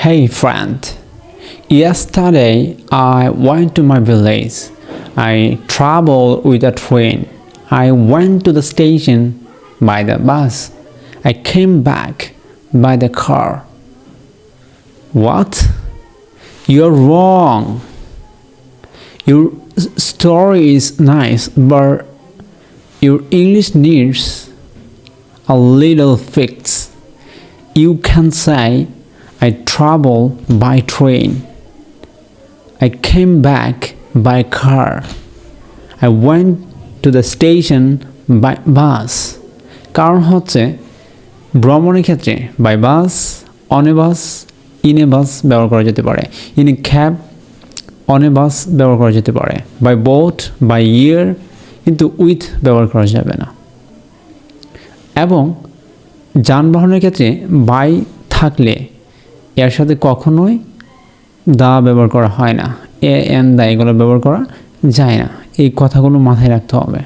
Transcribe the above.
Hey friend, yesterday I went to my village. I traveled with a train. I went to the station by the bus. I came back by the car. What? You're wrong. Your story is nice, but your English needs a little fix. You can say, I travel by train. I came back by car. I went to the station by bus. কারণ হচ্ছে ভ্রমণের ক্ষেত্রে by bus, on a bus, in a bus ব্যবহার করা যেতে পারে। In a cab, on a bus ব্যবহার করা যেতে পারে। বাই বোট, বাই ইয়ার, কিন্তু উইথ ব্যবহার করা যাবে না। এবং যানবাহনের ক্ষেত্রে বাই থাকলে এর সাথে কখনোই দা ব্যবহার করা হয় না। এ এন দা এগুলো ব্যবহার করা যায় না। এই কথাগুলো মাথায় রাখতে হবে।